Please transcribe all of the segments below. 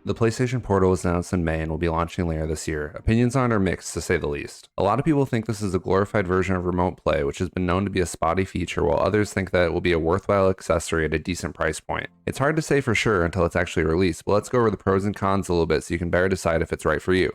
The PlayStation Portal was announced in May and will be launching later this year. Opinions on it are mixed, to say the least. A lot of people think this is a glorified version of remote play, which has been known to be a spotty feature, while others think that it will be a worthwhile accessory at a decent price point. It's hard to say for sure until it's actually released, but let's go over the pros and cons a little bit so you can better decide if it's right for you.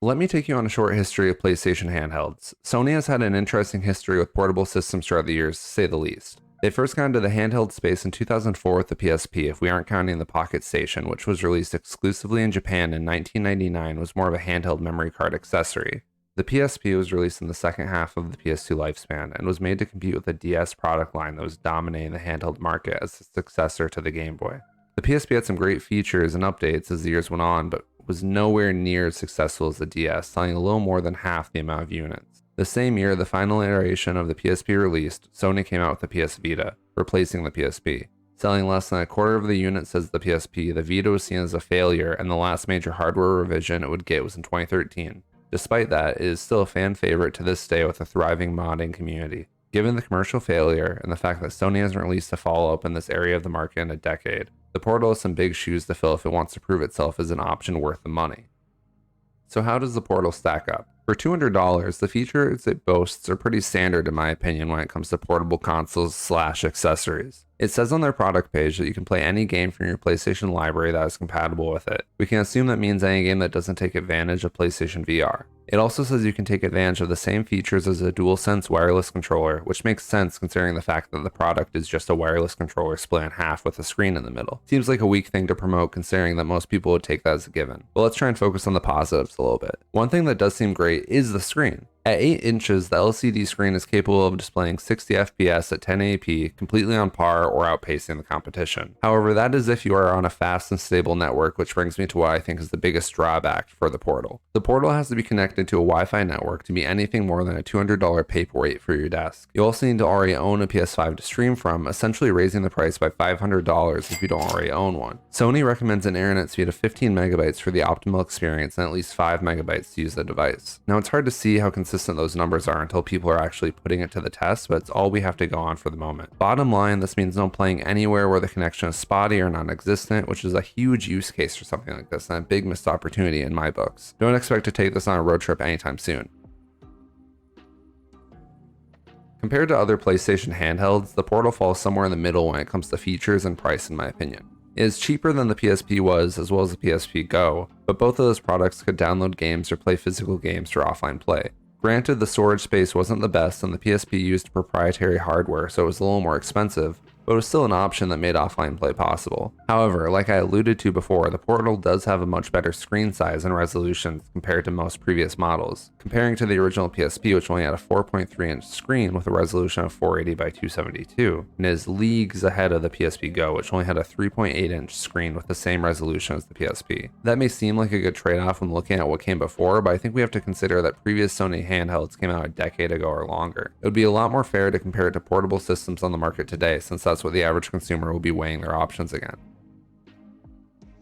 Let me take you on a short history of PlayStation handhelds. Sony has had an interesting history with portable systems throughout the years, to say the least. They first got into the handheld space in 2004 with the PSP, if we aren't counting the Pocket Station, which was released exclusively in Japan in 1999, was more of a handheld memory card accessory. The PSP was released in the second half of the PS2 lifespan, and was made to compete with the DS product line that was dominating the handheld market as the successor to the Game Boy. The PSP had some great features and updates as the years went on, but was nowhere near as successful as the DS, selling a little more than half the amount of units. The same year the final iteration of the PSP released, Sony came out with the PS Vita, replacing the PSP. Selling less than a quarter of the units as the PSP, the Vita was seen as a failure, and the last major hardware revision it would get was in 2013. Despite that, it is still a fan favorite to this day with a thriving modding community. Given the commercial failure, and the fact that Sony hasn't released a follow-up in this area of the market in a decade, the Portal has some big shoes to fill if it wants to prove itself as an option worth the money. So how does the Portal stack up? For $200, the features it boasts are pretty standard in my opinion when it comes to portable consoles / accessories. It says on their product page that you can play any game from your PlayStation library that is compatible with it. We can assume that means any game that doesn't take advantage of PlayStation VR. It also says you can take advantage of the same features as a DualSense wireless controller, which makes sense considering the fact that the product is just a wireless controller split in half with a screen in the middle. Seems like a weak thing to promote considering that most people would take that as a given. But let's try and focus on the positives a little bit. One thing that does seem great is the screen. At 8 inches, the LCD screen is capable of displaying 60 FPS at 1080p, completely on par or outpacing the competition. However, that is if you are on a fast and stable network, which brings me to what I think is the biggest drawback for the Portal. The Portal has to be connected to a Wi-Fi network to be anything more than a $200 paperweight for your desk. You also need to already own a PS5 to stream from, essentially raising the price by $500 if you don't already own one. Sony recommends an internet speed of 15 megabytes for the optimal experience and at least 5 megabytes to use the device. Now it's hard to see how consistent those numbers are until people are actually putting it to the test, but it's all we have to go on for the moment. Bottom line, this means no playing anywhere where the connection is spotty or non-existent, which is a huge use case for something like this and a big missed opportunity in my books. Don't expect to take this on a road trip anytime soon. Compared to other PlayStation handhelds, the Portal falls somewhere in the middle when it comes to features and price in my opinion. It is cheaper than the PSP was, as well as the PSP Go, but both of those products could download games or play physical games for offline play. Granted, the storage space wasn't the best and the PSP used proprietary hardware, so it was a little more expensive, but it was still an option that made offline play possible. However, like I alluded to before, the Portal does have a much better screen size and resolution compared to most previous models. Comparing to the original PSP, which only had a 4.3-inch screen with a resolution of 480 by 272, and is leagues ahead of the PSP Go, which only had a 3.8-inch screen with the same resolution as the PSP. That may seem like a good trade-off when looking at what came before, but I think we have to consider that previous Sony handhelds came out a decade ago or longer. It would be a lot more fair to compare it to portable systems on the market today, since that's what the average consumer will be weighing their options again.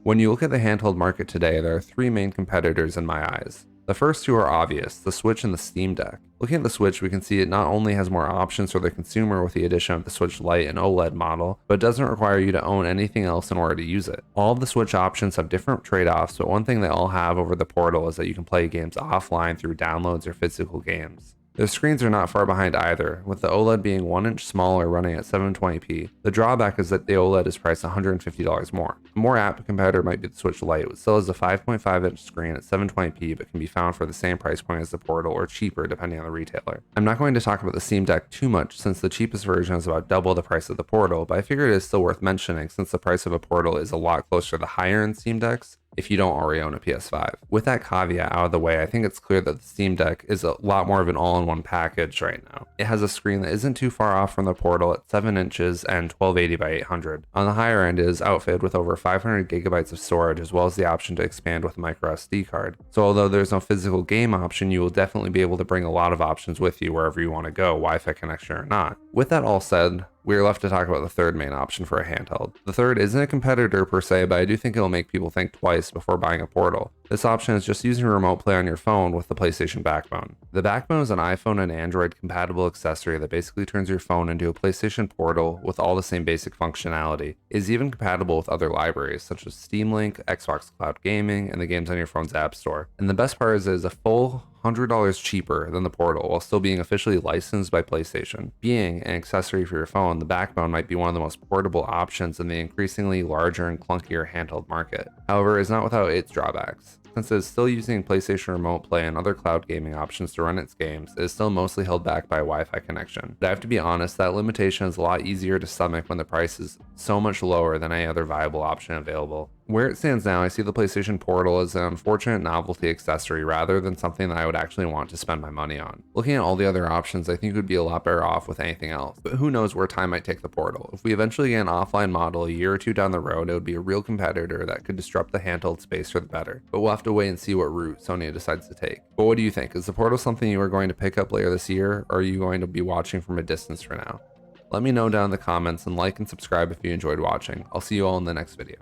When you look at the handheld market today, there are three main competitors in my eyes. The first two are obvious, the Switch and the Steam Deck. Looking at the Switch, we can see it not only has more options for the consumer with the addition of the Switch Lite and OLED model, but it doesn't require you to own anything else in order to use it. All of the Switch options have different trade-offs, but one thing they all have over the Portal is that you can play games offline through downloads or physical games. Their screens are not far behind either, with the OLED being 1 inch smaller running at 720p. The drawback is that the OLED is priced $150 more. A more apt competitor might be the Switch Lite, which still has a 5.5 inch screen at 720p but can be found for the same price point as the Portal or cheaper depending on the retailer. I'm not going to talk about the Steam Deck too much since the cheapest version is about double the price of the Portal, but I figured it is still worth mentioning since the price of a Portal is a lot closer to the higher end Steam Decks if you don't already own a PS5. With that caveat out of the way, I think it's clear that the Steam Deck is a lot more of an all-in-one package right now. It has a screen that isn't too far off from the Portal at 7 inches and 1280 by 800. On the higher end, it is outfitted with over 500 gigabytes of storage as well as the option to expand with a micro SD card. So although there's no physical game option, you will definitely be able to bring a lot of options with you wherever you want to go, Wi-Fi connection or not. With that all said, we are left to talk about the third main option for a handheld. The third isn't a competitor per se, but I do think it'll make people think twice before buying a Portal. This option is just using remote play on your phone with the PlayStation Backbone. The Backbone is an iPhone and Android compatible accessory that basically turns your phone into a PlayStation Portal with all the same basic functionality. It is even compatible with other libraries such as Steam Link, Xbox Cloud Gaming, and the games on your phone's App Store. And the best part is it is a full $100 cheaper than the Portal while still being officially licensed by PlayStation. Being an accessory for your phone, the Backbone might be one of the most portable options in the increasingly larger and clunkier handheld market. However, it is not without its drawbacks. Since it is still using PlayStation Remote Play and other cloud gaming options to run its games, it is still mostly held back by a Wi-Fi connection. But I have to be honest, that limitation is a lot easier to stomach when the price is so much lower than any other viable option available. Where it stands now, I see the PlayStation Portal as an unfortunate novelty accessory rather than something that I would actually want to spend my money on. Looking at all the other options, I think it would be a lot better off with anything else. But who knows where time might take the Portal. If we eventually get an offline model a year or two down the road, it would be a real competitor that could disrupt the handheld space for the better. But we'll have to wait and see what route Sony decides to take. But what do you think? Is the Portal something you are going to pick up later this year, or are you going to be watching from a distance for now? Let me know down in the comments and like and subscribe if you enjoyed watching. I'll see you all in the next video.